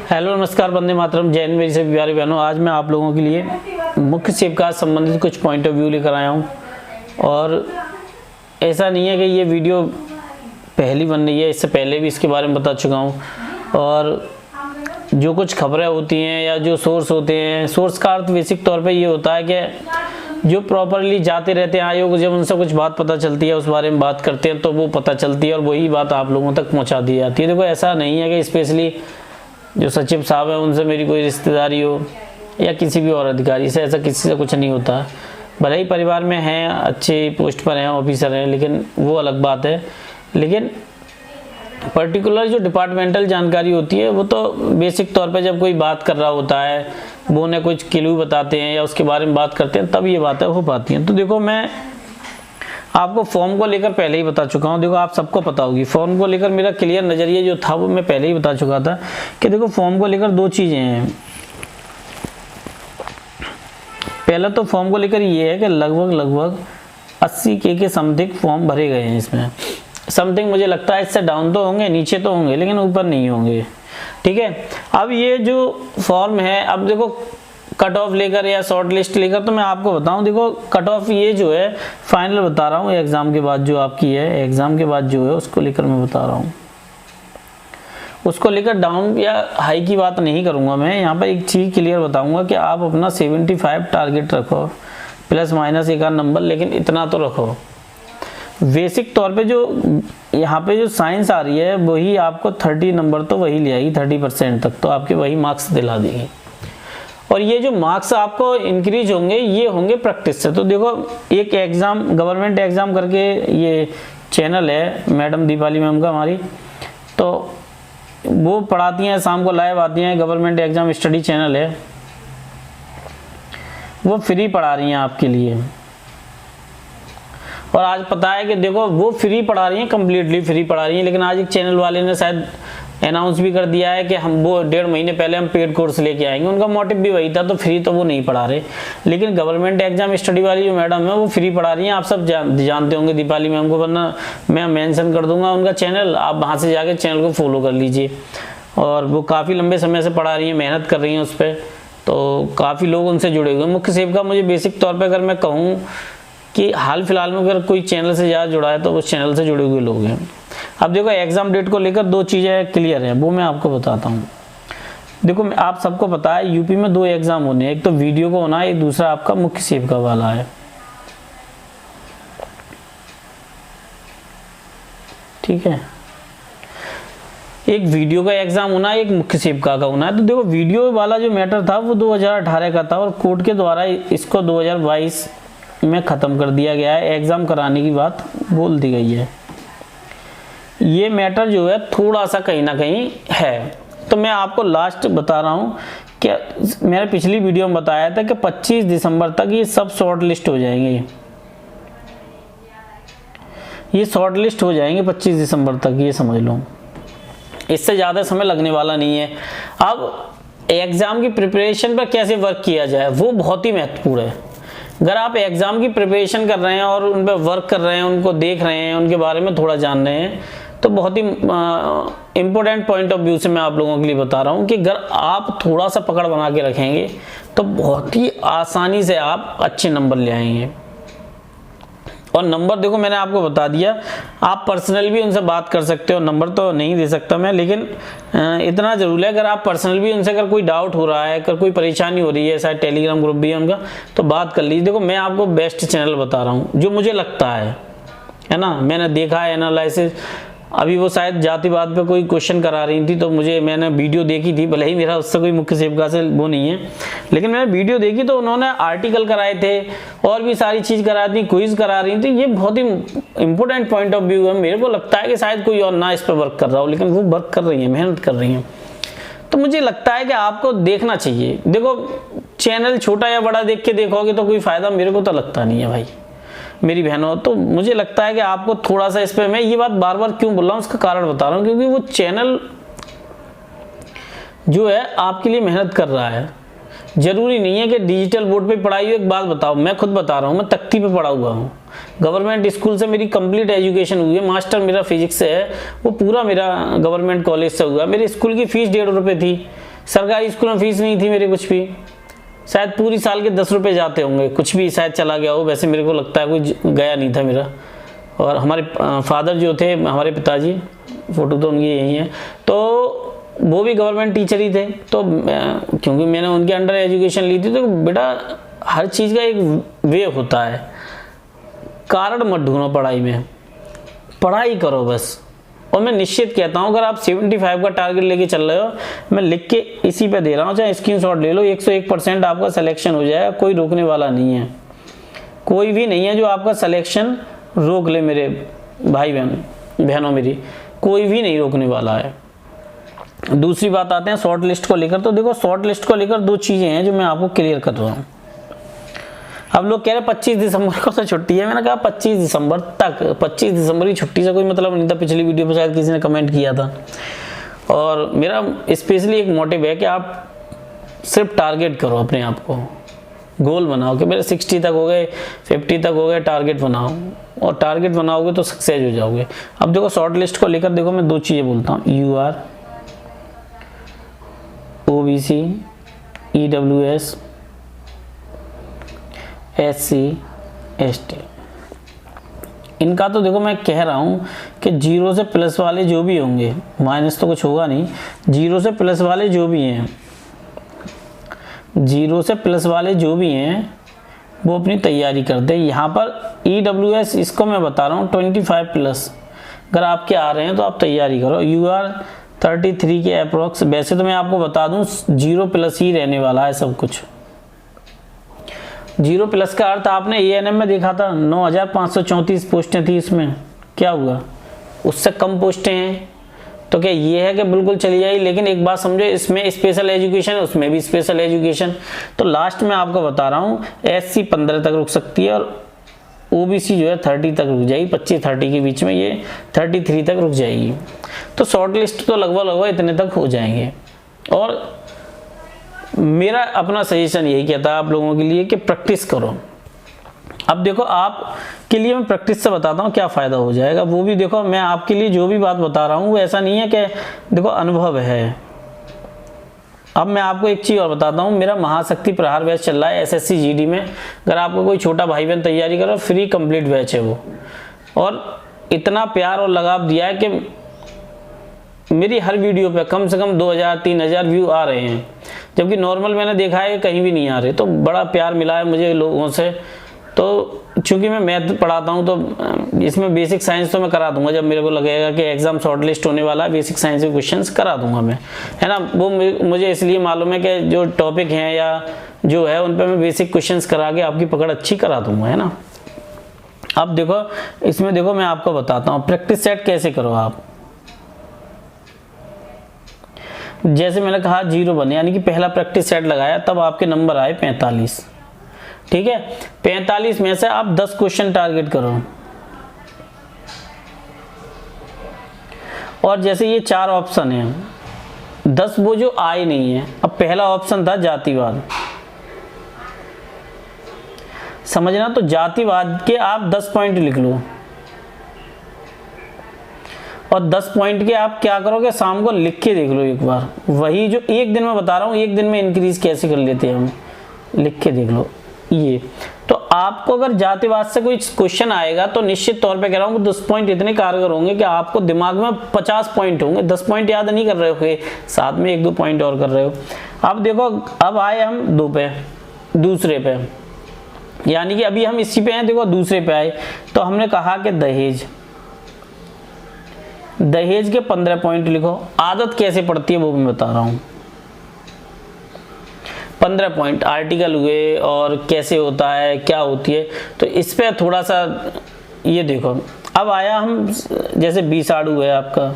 Hello नमस्कार, वंदे मातरम, जय हिंद मेरी सभी प्यारे बहनों। आज मैं आप लोगों के लिए मुख्य सेवकाज संबंधित कुछ पॉइंट ऑफ व्यू लेकर आया हूं। और ऐसा नहीं है कि ये वीडियो पहली बन रही है, इससे पहले भी इसके बारे में बता चुका हूं। और जो कुछ खबरें होती हैं या जो सोर्स होते हैं, सोर्स का अर्थ बेसिक तौर पे ये होता है कि जो प्रॉपरली जाते रहते हैं आयोग, जब उनसे कुछ बात पता चलती है, उस बारे में बात करते हैं तो वो पता चलती है और वही बात आप लोगों तक पहुँचा दी जाती है। देखो, ऐसा नहीं है कि स्पेशली जो सचिव साहब हैं उनसे मेरी कोई रिश्तेदारी हो या किसी भी और अधिकारी से, ऐसा किसी से कुछ नहीं होता। भले ही परिवार में हैं, अच्छे पोस्ट पर हैं, ऑफिसर हैं, लेकिन वो अलग बात है। लेकिन पर्टिकुलर जो डिपार्टमेंटल जानकारी होती है वो तो बेसिक तौर पे जब कोई बात कर रहा होता है, वो उन्हें कुछ क्लू बताते हैं या उसके बारे में बात करते हैं, तब ये बातें हो पाती हैं। तो देखो, मैं आपको फॉर्म को लेकर पहले ही बता चुका हूँ। देखो, आप सबको पता होगी फॉर्म को लेकर मेरा क्लियर नज़रिया जो था वो मैं पहले ही बता चुका था कि देखो, फॉर्म को लेकर दो चीज़ें हैं। पहला तो फॉर्म को लेकर ये है कि लगभग 80 के समथिंग फॉर्म भरे गए हैं। इसमें समथिंग मुझे लगता है इससे डाउन तो होंगे, नीचे तो होंगे, लेकिन ऊपर नहीं होंगे। ठीक है, अब ये जो फॉर्म है, अब देखो कट ऑफ लेकर या शॉर्ट लिस्ट लेकर, तो मैं आपको बताऊं, देखो कट ऑफ ये जो है फाइनल बता रहा हूँ, एग्जाम के बाद जो आपकी है, एग्जाम के बाद जो है उसको लेकर मैं बता रहा हूँ। उसको लेकर डाउन या हाई की बात नहीं करूंगा मैं। यहाँ पर एक चीज़ क्लियर बताऊंगा कि आप अपना 75 टारगेट रखो, प्लस माइनस एक आध नंबर, लेकिन इतना तो रखो। बेसिक तौर पे जो यहाँ पे जो साइंस आ रही है वही आपको 30 नंबर तो वही ले आएगी, 30% तक तो आपके वही मार्क्स दिला देगी। और ये जो मार्क्स आपको इंक्रीज होंगे ये होंगे प्रैक्टिस से। तो देखो, एक एग्ज़ाम, गवर्नमेंट एग्ज़ाम करके ये चैनल है मैडम दीपाली मैम का हमारी, तो वो पढ़ाती हैं, शाम को लाइव आती हैं, गवर्नमेंट एग्ज़ाम स्टडी चैनल है, वो फ्री पढ़ा रही हैं आपके लिए। और आज पता है कि देखो, वो फ्री पढ़ा रही हैं, कम्प्लीटली फ्री पढ़ा रही हैं, लेकिन आज एक चैनल वाले ने शायद अनाउंस भी कर दिया है कि हम वो 1.5 महीने पहले हम पेड कोर्स लेके आएंगे। उनका मोटिव भी वही था, तो फ्री तो वो नहीं पढ़ा रहे, लेकिन गवर्नमेंट एग्जाम स्टडी वाली जो मैडम है वो फ्री पढ़ा रही हैं। आप सब जानते होंगे दीपाली मैम को, वरना मैं मेंशन कर दूंगा उनका चैनल, आप वहाँ से जाके चैनल को फॉलो कर लीजिए। और वो काफ़ी लंबे समय से पढ़ा रही हैं, मेहनत कर रही हैं उस पर, तो काफ़ी लोग उनसे जुड़े हुए हैं। मुख्य सेवका मुझे बेसिक तौर पर अगर मैं कहूँ कि हाल फिलहाल में अगर कोई चैनल से ज़्यादा जुड़ा है तो उस चैनल से जुड़े हुए लोग हैं। अब देखो, एग्ज़ाम डेट को लेकर दो चीज़ें क्लियर हैं, वो मैं आपको बताता हूँ। देखो, आप सबको पता है यूपी में 2 एग्ज़ाम होने हैं, एक तो वीडियो को होना है, एक दूसरा आपका मुख्य सेवका वाला है। ठीक है, एक वीडियो का एग्ज़ाम होना है, एक मुख्य सेवका का होना है। तो देखो, वीडियो वाला जो मैटर था वो 2018 का था और कोर्ट के द्वारा इसको 2022 में ख़त्म कर दिया गया है, एग्ज़ाम कराने की बात बोल दी गई है। ये मैटर जो है थोड़ा सा कहीं ना कहीं है, तो मैं आपको लास्ट बता रहा हूँ कि मैंने पिछली वीडियो में बताया था कि 25 दिसंबर तक ये सब शॉर्ट लिस्ट हो जाएंगे। ये शॉर्ट लिस्ट हो जाएंगे 25 दिसंबर तक, ये समझ लो, इससे ज़्यादा समय लगने वाला नहीं है। अब एग्ज़ाम की प्रिपरेशन पर कैसे वर्क किया जाए वो बहुत ही महत्वपूर्ण है। अगर आप एग्ज़ाम की प्रिपरेशन कर रहे हैं और उन पर वर्क कर रहे हैं, उनको देख रहे हैं, उनके बारे में थोड़ा जान रहे हैं, तो बहुत ही इम्पोर्टेंट पॉइंट ऑफ व्यू से मैं आप लोगों के लिए बता रहा हूँ कि अगर आप थोड़ा सा पकड़ बना के रखेंगे तो बहुत ही आसानी से आप अच्छे नंबर ले आएंगे। और नंबर देखो, मैंने आपको बता दिया, आप पर्सनल भी उनसे बात कर सकते हो, नंबर तो नहीं दे सकता मैं, लेकिन इतना जरूर है, अगर आप पर्सनल भी उनसे, अगर कोई डाउट हो रहा है, अगर कोई परेशानी हो रही है, शायद टेलीग्राम ग्रुप भी है उनका, तो बात कर लीजिए। देखो, मैं आपको बेस्ट चैनल बता रहा हूँ जो मुझे लगता है ना, मैंने देखा है एनालिसिस। अभी वो शायद जातिवाद पे कोई क्वेश्चन करा रही थी, तो मैंने वीडियो देखी थी, भले ही मेरा उससे कोई मुख्य सेवका से वो नहीं है, लेकिन मैंने वीडियो देखी तो उन्होंने आर्टिकल कराए थे और भी सारी चीज़ कराई थी, क्विज करा रही थी। ये बहुत ही इंपॉर्टेंट पॉइंट ऑफ व्यू है। मेरे को लगता है कि शायद कोई और ना इस पर वर्क कर रहा हो, लेकिन वो वर्क कर रही है, मेहनत कर रही हैं। तो मुझे लगता है कि आपको देखना चाहिए। देखो, चैनल छोटा या बड़ा देख के देखोगे तो कोई फ़ायदा मेरे को तो लगता नहीं है भाई, मेरी बहनों। तो मुझे लगता है कि आपको थोड़ा सा इस पे, मैं ये बात बार बार क्यों बोल रहा हूँ उसका कारण बता रहा हूँ, क्योंकि वो चैनल जो है आपके लिए मेहनत कर रहा है। जरूरी नहीं है कि डिजिटल बोर्ड पे पढ़ाई हो। एक बात बताओ, मैं खुद बता रहा हूँ, मैं तख्ती पे पढ़ा हुआ हूँ। गवर्नमेंट स्कूल से मेरी कंप्लीट एजुकेशन हुई है, मास्टर मेरा फिजिक्स से है, वो पूरा मेरा गवर्नमेंट कॉलेज से हुआ। मेरे स्कूल की फीस 1.5 रुपये थी, सरकारी स्कूल में फीस नहीं थी मेरे कुछ भी, शायद पूरी साल के 10 रुपये जाते होंगे, कुछ भी शायद चला गया हो, वैसे मेरे को लगता है कोई गया नहीं था मेरा। और हमारे फादर जो थे, हमारे पिताजी, फ़ोटो तो उनकी यही है, तो वो भी गवर्नमेंट टीचर ही थे। तो क्योंकि मैंने उनके अंडर एजुकेशन ली थी, तो बेटा हर चीज़ का एक वे होता है, कारण मत ढूंढो पढ़ाई में, पढ़ाई करो बस। और मैं निश्चित कहता हूँ, अगर आप 75 का टारगेट लेके चल रहे हो, मैं लिख के इसी पे दे रहा हूँ, चाहे स्क्रीनशॉट ले लो, 101% आपका सिलेक्शन हो जाएगा, कोई रोकने वाला नहीं है, कोई भी नहीं है जो आपका सिलेक्शन रोक ले। मेरे भाई बहनों, मेरी कोई भी नहीं रोकने वाला है। दूसरी बात आते हैं शॉर्ट लिस्ट को लेकर। तो देखो, शॉर्ट लिस्ट को लेकर 2 चीज़ें हैं जो मैं आपको क्लियर कर रहा हूँ। अब लोग कह रहे 25 दिसंबर को तो छुट्टी है, मैंने कहा 25 दिसंबर तक, 25 दिसंबर की छुट्टी से कोई मतलब नहीं था। पिछली वीडियो पर शायद किसी ने कमेंट किया था, और मेरा स्पेशली एक मोटिव है कि आप सिर्फ टारगेट करो, अपने आप को गोल बनाओ कि मेरे 60 तक हो गए, 50 तक हो गए, टारगेट बनाओ, और टारगेट बनाओगे तो सक्सेस हो जाओगे। अब देखो, शॉर्ट लिस्ट को लेकर देखो, मैं 2 चीज़ें बोलता हूँ, UR, OBC, EWS, SC, ST, इनका तो देखो मैं कह रहा हूँ कि 0 से प्लस वाले जो भी होंगे, माइनस तो कुछ होगा नहीं, 0 से प्लस वाले जो भी हैं, 0 से प्लस वाले जो भी हैं वो अपनी तैयारी कर दे। यहाँ पर EWS, इसको मैं बता रहा हूँ 25 प्लस अगर आपके आ रहे हैं तो आप तैयारी करो। UR 33 के अप्रोक्स, वैसे तो मैं आपको बता दूँ 0 प्लस ही रहने वाला है सब कुछ। 0 प्लस का अर्थ आपने ANM में देखा था, 9534 पोस्टें थी, इसमें क्या हुआ, उससे कम पोस्टें हैं। तो क्या ये है कि बिल्कुल चली जाएगी? लेकिन एक बात समझो, इसमें स्पेशल एजुकेशन है, उसमें भी स्पेशल एजुकेशन। तो लास्ट में आपको बता रहा हूँ, SC 15 तक रुक सकती है, और OBC जो है 30 तक रुक जाएगी, 25-30 के बीच में, ये 33 तक रुक जाएगी। तो शॉर्ट लिस्ट तो लगभग इतने तक हो जाएंगे। और मेरा अपना सजेशन यही कहता है आप लोगों के लिए कि प्रैक्टिस करो। अब देखो, आप के लिए मैं प्रैक्टिस से बताता हूँ क्या फ़ायदा हो जाएगा, वो भी देखो। मैं आपके लिए जो भी बात बता रहा हूँ वो ऐसा नहीं है कि देखो अनुभव है। अब मैं आपको एक चीज़ और बताता हूँ, मेरा महाशक्ति प्रहार बैच चल रहा है SSC GD में। अगर आपको कोई छोटा भाई बहन तैयारी करो, फ्री कंप्लीट बैच है वो, और इतना प्यार और लगाव दिया है कि मेरी हर वीडियो पे कम से कम 2000-3000 व्यू आ रहे हैं, जबकि नॉर्मल मैंने देखा है कहीं भी नहीं आ रहे। तो बड़ा प्यार मिला है मुझे लोगों से। तो चूंकि मैं मैथ पढ़ाता हूं, तो इसमें बेसिक साइंस तो मैं करा दूंगा, जब मेरे को लगेगा कि एग्जाम शॉर्ट लिस्ट होने वाला है, बेसिक साइंस के क्वेश्चंस करा दूंगा मैं, है ना। वो मुझे इसलिए मालूम है कि जो टॉपिक हैं या जो है उन पर मैं बेसिक क्वेश्चंस करा के आपकी पकड़ अच्छी करा दूंगा, है ना। अब देखो, इसमें देखो मैं आपको बताता हूँ प्रैक्टिस सेट कैसे करो आप। जैसे मैंने कहा 0 बने, यानी कि पहला प्रैक्टिस सेट लगाया, तब आपके नंबर आए 45, ठीक है। 45 में से आप 10 क्वेश्चन टारगेट करो, और जैसे ये 4 ऑप्शन हैं, 10 वो जो आए नहीं है। अब पहला ऑप्शन था जातिवाद, समझना। तो जातिवाद के आप 10 पॉइंट लिख लो, और 10 पॉइंट के आप क्या करोगे, शाम को लिख के देख लो एक बार। वही जो एक दिन में बता रहा हूँ, एक दिन में इंक्रीज कैसे कर लेते हैं हम, लिख के देख लो ये। तो आपको अगर जातिवाद से कोई क्वेश्चन आएगा तो निश्चित तौर पे कह रहा हूँ 10 पॉइंट इतने कारगर होंगे कि आपको दिमाग में 50 पॉइंट होंगे। 10 पॉइंट याद नहीं कर रहे हो, साथ में 1-2 पॉइंट और कर रहे हो। अब देखो, अब आए हम 2 पे, दूसरे पे, यानी कि अभी हम इसी पे हैं, देखो दूसरे पे आए। तो हमने कहा कि दहेज के 15 पॉइंट लिखो। आदत कैसे पड़ती है वो मैं बता रहा हूँ। 15 पॉइंट आर्टिकल हुए और कैसे होता है, क्या होती है, तो इस पे थोड़ा सा ये देखो। अब आया हम, जैसे बीसाड़ू है आपका,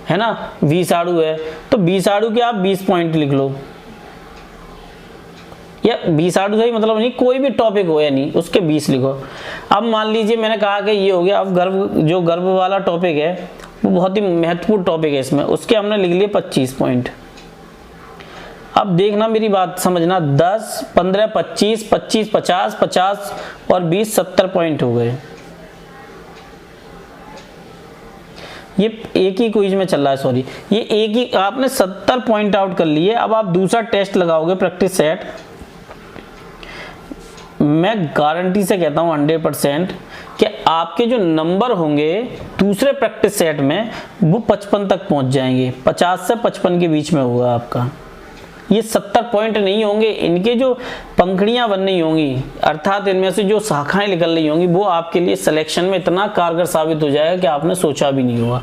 है ना, बीसाड़ू है, तो बीसाड़ू के आप 20 पॉइंट लिख लो, या बीसाड़ू से ही मतलब नहीं, कोई भी टॉपिक हो या नहीं, उसके 20 लिखो। अब मान लीजिए मैंने कहा कि ये हो गया। अब गर्भ वाला टॉपिक है वो बहुत ही महत्वपूर्ण टॉपिक है, इसमें उसके हमने लिख लिए 25 पॉइंट। अब देखना, मेरी बात समझना, 10, 15, 25, 25, 50, 50 और 20, 70 पॉइंट हो गए। ये एक ही क्विज में चल रहा है, सॉरी, ये एक ही, आपने 70 पॉइंट आउट कर लिए। अब आप दूसरा टेस्ट लगाओगे प्रैक्टिस सेट, मैं गारंटी से कहता हूं 100% कि आपके जो नंबर होंगे दूसरे प्रैक्टिस सेट में वो 55 तक पहुंच जाएंगे, 50 से 55 के बीच में होगा आपका। ये 70 पॉइंट नहीं होंगे, इनके जो पंखड़ियां बन रही होंगी, अर्थात इनमें से जो शाखाएं निकल रही होंगी, वो आपके लिए सिलेक्शन में इतना कारगर साबित हो जाएगा कि आपने सोचा भी नहीं होगा।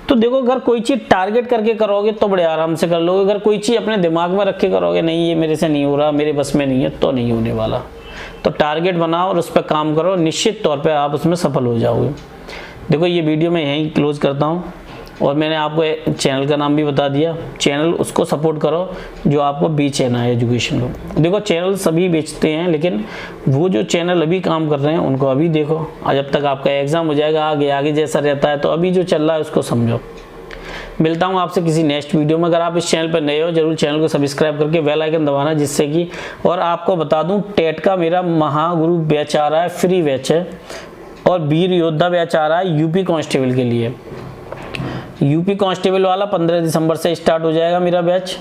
तो देखो, अगर कोई चीज़ टारगेट करके करोगे तो बड़े आराम से कर लोगे, अगर कोई चीज़ अपने दिमाग में रख के करोगे, नहीं ये मेरे से नहीं हो रहा, मेरे बस में नहीं है, तो नहीं होने वाला। तो टारगेट बनाओ और उस पर काम करो, निश्चित तौर पर आप उसमें सफल हो जाओगे। देखो, ये वीडियो मैं यहीं क्लोज करता हूँ, और मैंने आपको चैनल का नाम भी बता दिया। चैनल उसको सपोर्ट करो जो आपको बेचना है एजुकेशन को। देखो, चैनल सभी बेचते हैं, लेकिन वो जो चैनल अभी काम कर रहे हैं उनको अभी देखो, और जब तक आपका एग्जाम हो जाएगा आगे जैसा रहता है, तो अभी जो चल रहा है उसको समझो। मिलता हूँ आपसे किसी नेक्स्ट वीडियो में। अगर आप इस चैनल पर नए हो, जरूर चैनल को सब्सक्राइब करके बेल आइकन दबाना, जिससे कि, और आपको बता दूँ, टेट का मेरा महागुरु बैच आ रहा है, फ्री बैच है, और वीर योद्धा बैच आ रहा है यूपी कांस्टेबल के लिए। यूपी कांस्टेबल वाला 15 दिसंबर से स्टार्ट हो जाएगा मेरा बैच।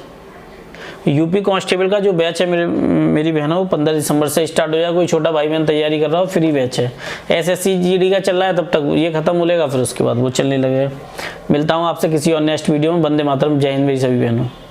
यूपी कांस्टेबल का जो बैच है मेरी बहनों, वो 15 दिसंबर से स्टार्ट हो जाएगा। कोई छोटा भाई बहन तैयारी कर रहा हो, फ्री बैच है। एसएससी जीडी का चल रहा है, तब तक ये खत्म हो लेगा, फिर उसके बाद वो चलने लगेगा। मिलता हूँ आपसे किसी और नेक्स्ट वीडियो में। वंदे मातरम, जय हिंद मेरी सभी बहनों।